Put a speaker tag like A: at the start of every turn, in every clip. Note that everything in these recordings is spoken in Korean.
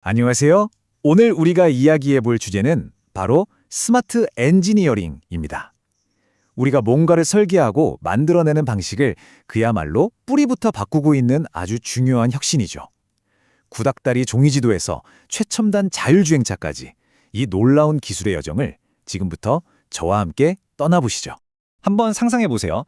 A: 안녕하세요. 오늘 우리가 이야기해 볼 주제는 바로 스마트 엔지니어링입니다. 우리가 뭔가를 설계하고 만들어내는 방식을 그야말로 뿌리부터 바꾸고 있는 아주 중요한 혁신이죠. 구닥다리 종이지도에서 최첨단 자율주행차까지 이 놀라운 기술의 여정을 지금부터 저와 함께 떠나보시죠.
B: 한번 상상해 보세요.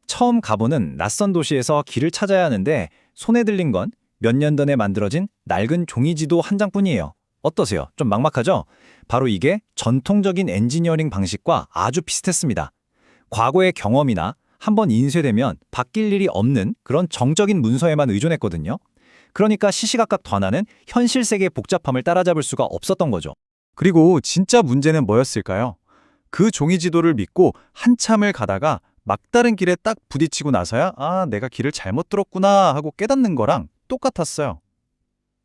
B: 처음 가보는 낯선 도시에서 길을 찾아야 하는데 손에 들린 건 몇 년 전에 만들어진 낡은 종이지도 한 장뿐이에요. 어떠세요? 좀 막막하죠? 바로 이게 전통적인 엔지니어링 방식과 아주 비슷했습니다. 과거의 경험이나 한번 인쇄되면 바뀔 일이 없는 그런 정적인 문서에만 의존했거든요. 그러니까 시시각각 변하는 현실 세계의 복잡함을 따라잡을 수가 없었던 거죠.
C: 그리고 진짜 문제는 뭐였을까요? 그 종이지도를 믿고 한참을 가다가 막다른 길에 딱 부딪히고 나서야 내가 길을 잘못 들었구나 하고 깨닫는 거랑 똑같았어요.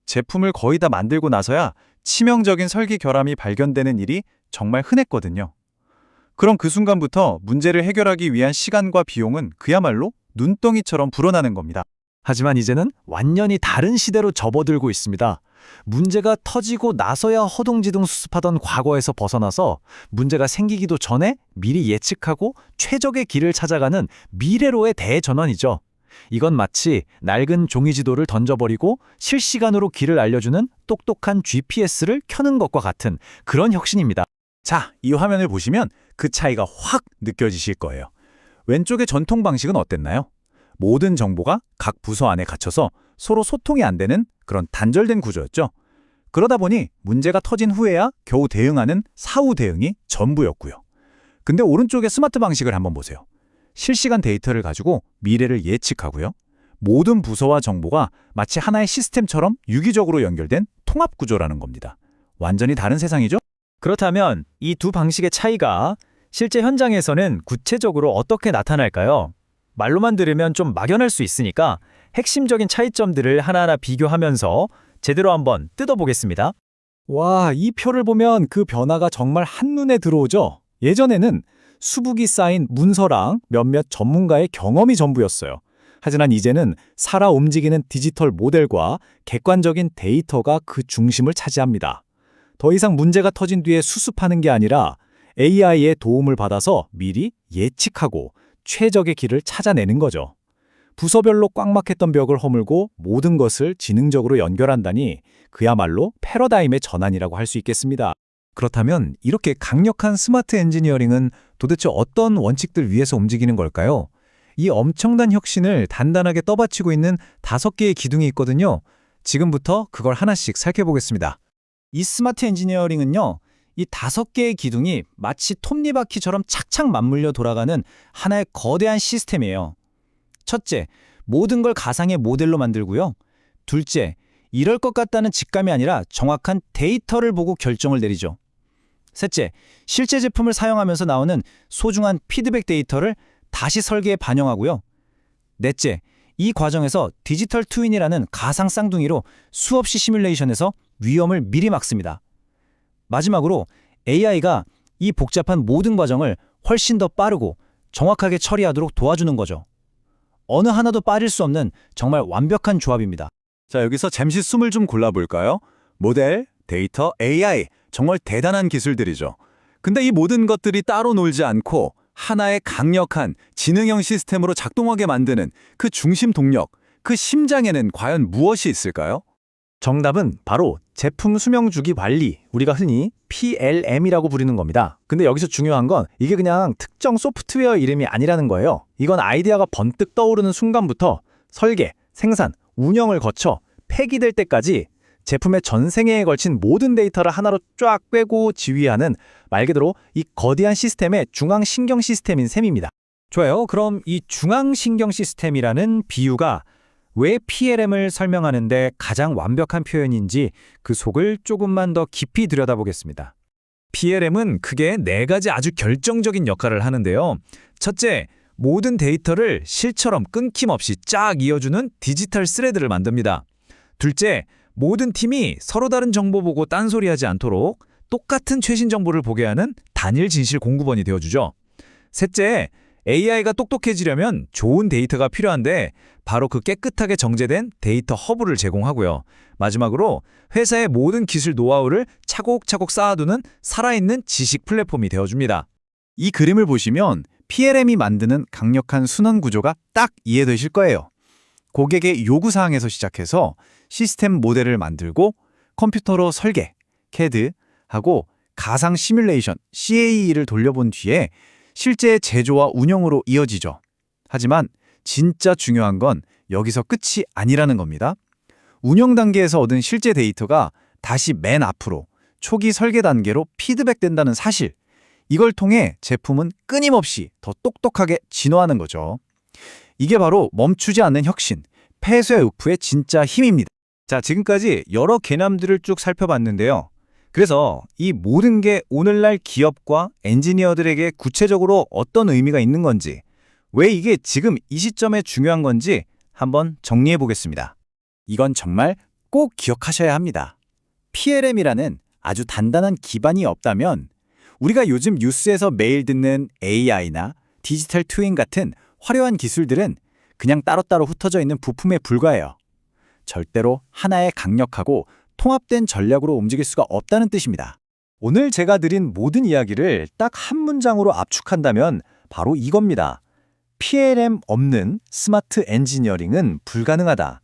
C: 제품을 거의 다 만들고 나서야 치명적인 설계 결함이 발견되는 일이 정말 흔했거든요. 그럼 그 순간부터 문제를 해결하기 위한 시간과 비용은 그야말로 눈덩이처럼 불어나는 겁니다.
A: 하지만 이제는 완전히 다른 시대로 접어들고 있습니다. 문제가 터지고 나서야 허둥지둥 수습하던 과거에서 벗어나서 문제가 생기기도 전에 미리 예측하고 최적의 길을 찾아가는 미래로의 대전환이죠. 이건 마치 낡은 종이지도를 던져버리고 실시간으로 길을 알려주는 똑똑한 GPS를 켜는 것과 같은 그런 혁신입니다.
C: 자, 이 화면을 보시면 그 차이가 확 느껴지실 거예요. 왼쪽의 전통 방식은 어땠나요? 모든 정보가 각 부서 안에 갇혀서 서로 소통이 안 되는 그런 단절된 구조였죠. 그러다 보니 문제가 터진 후에야 겨우 대응하는 사후 대응이 전부였고요. 근데 오른쪽의 스마트 방식을 한번 보세요. 실시간 데이터를 가지고 미래를 예측하고요. 모든 부서와 정보가 마치 하나의 시스템처럼 유기적으로 연결된 통합 구조라는 겁니다. 완전히 다른 세상이죠?
B: 그렇다면 이 두 방식의 차이가 실제 현장에서는 구체적으로 어떻게 나타날까요? 말로만 들으면 좀 막연할 수 있으니까 핵심적인 차이점들을 하나하나 비교하면서 제대로 한번 뜯어보겠습니다.
D: 와, 이 표를 보면 그 변화가 정말 한눈에 들어오죠? 예전에는 수북이 쌓인 문서랑 몇몇 전문가의 경험이 전부였어요. 하지만 이제는 살아 움직이는 디지털 모델과 객관적인 데이터가 그 중심을 차지합니다. 더 이상 문제가 터진 뒤에 수습하는 게 아니라 AI의 도움을 받아서 미리 예측하고 최적의 길을 찾아내는 거죠. 부서별로 꽉 막혔던 벽을 허물고 모든 것을 지능적으로 연결한다니 그야말로 패러다임의 전환이라고 할 수 있겠습니다.
A: 그렇다면 이렇게 강력한 스마트 엔지니어링은 도대체 어떤 원칙들 위에서 움직이는 걸까요? 이 엄청난 혁신을 단단하게 떠받치고 있는 5개의 기둥이 있거든요. 지금부터 그걸 하나씩 살펴보겠습니다.
B: 이 스마트 엔지니어링은요, 이 5개의 기둥이 마치 톱니바퀴처럼 착착 맞물려 돌아가는 하나의 거대한 시스템이에요. 첫째, 모든 걸 가상의 모델로 만들고요. 둘째, 이럴 것 같다는 직감이 아니라 정확한 데이터를 보고 결정을 내리죠. 셋째, 실제 제품을 사용하면서 나오는 소중한 피드백 데이터를 다시 설계에 반영하고요. 넷째, 이 과정에서 디지털 트윈이라는 가상 쌍둥이로 수없이 시뮬레이션에서 위험을 미리 막습니다. 마지막으로 AI가 이 복잡한 모든 과정을 훨씬 더 빠르고 정확하게 처리하도록 도와주는 거죠. 어느 하나도 빠질 수 없는 정말 완벽한 조합입니다.
C: 자, 여기서 잠시 숨을 좀 골라볼까요? 모델, 데이터, AI, 정말 대단한 기술들이죠. 근데 이 모든 것들이 따로 놀지 않고 하나의 강력한 지능형 시스템으로 작동하게 만드는 그 중심 동력, 그 심장에는 과연 무엇이 있을까요?
D: 정답은 바로 제품 수명 주기 관리, 우리가 흔히 PLM이라고 부르는 겁니다. 근데 여기서 중요한 건 이게 그냥 특정 소프트웨어 이름이 아니라는 거예요. 이건 아이디어가 번뜩 떠오르는 순간부터 설계, 생산, 운영을 거쳐 폐기될 때까지 제품의 전생애에 걸친 모든 데이터를 하나로 쫙 꿰고 지휘하는 말 그대로 이 거대한 시스템의 중앙신경 시스템인 셈입니다.
B: 좋아요. 그럼 이 중앙신경 시스템이라는 비유가 왜 PLM을 설명하는데 가장 완벽한 표현인지 그 속을 조금만 더 깊이 들여다보겠습니다.
A: PLM은 크게 4가지 아주 결정적인 역할을 하는데요. 첫째, 모든 데이터를 실처럼 끊김없이 쫙 이어주는 디지털 스레드를 만듭니다. 둘째, 모든 팀이 서로 다른 정보 보고 딴소리하지 않도록 똑같은 최신 정보를 보게 하는 단일 진실 공구번이 되어주죠. 셋째,
C: AI가 똑똑해지려면 좋은 데이터가 필요한데 바로 그 깨끗하게 정제된 데이터 허브를 제공하고요. 마지막으로 회사의 모든 기술 노하우를 차곡차곡 쌓아두는 살아있는 지식 플랫폼이 되어줍니다.
B: 이 그림을 보시면 PLM이 만드는 강력한 순환 구조가 딱 이해되실 거예요. 고객의 요구사항에서 시작해서 시스템 모델을 만들고 컴퓨터로 설계, CAD하고 가상 시뮬레이션, CAE를 돌려본 뒤에 실제 제조와 운영으로 이어지죠. 하지만 진짜 중요한 건 여기서 끝이 아니라는 겁니다. 운영 단계에서 얻은 실제 데이터가 다시 맨 앞으로 초기 설계 단계로 피드백된다는 사실. 이걸 통해 제품은 끊임없이 더 똑똑하게 진화하는 거죠. 이게 바로 멈추지 않는 혁신, 폐쇄우프의 진짜 힘입니다.
C: 자, 지금까지 여러 개념들을 쭉 살펴봤는데요. 그래서 이 모든 게 오늘날 기업과 엔지니어들에게 구체적으로 어떤 의미가 있는 건지, 왜 이게 지금 이 시점에 중요한 건지 한번 정리해 보겠습니다.
B: 이건 정말 꼭 기억하셔야 합니다. PLM이라는 아주 단단한 기반이 없다면 우리가 요즘 뉴스에서 매일 듣는 AI나 디지털 트윈 같은 화려한 기술들은 그냥 따로따로 흩어져 있는 부품에 불과해요. 절대로 하나의 강력하고 통합된 전략으로 움직일 수가 없다는 뜻입니다.
D: 오늘 제가 드린 모든 이야기를 딱 한 문장으로 압축한다면 바로 이겁니다. PLM 없는 스마트 엔지니어링은 불가능하다.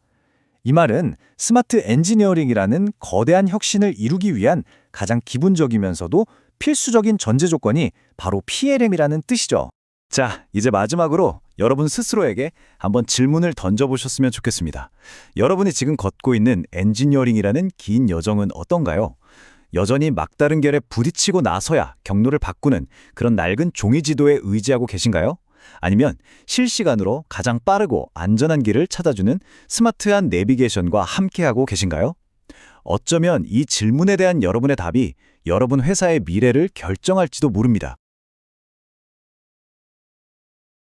D: 이 말은 스마트 엔지니어링이라는 거대한 혁신을 이루기 위한 가장 기본적이면서도 필수적인 전제 조건이 바로 PLM이라는 뜻이죠.
C: 자, 이제 마지막으로 여러분 스스로에게 한번 질문을 던져보셨으면 좋겠습니다. 여러분이 지금 걷고 있는 엔지니어링이라는 긴 여정은 어떤가요? 여전히 막다른 결에 부딪히고 나서야 경로를 바꾸는 그런 낡은 종이 지도에 의지하고 계신가요? 아니면 실시간으로 가장 빠르고 안전한 길을 찾아주는 스마트한 내비게이션과 함께하고 계신가요? 어쩌면 이 질문에 대한 여러분의 답이 여러분 회사의 미래를 결정할지도 모릅니다.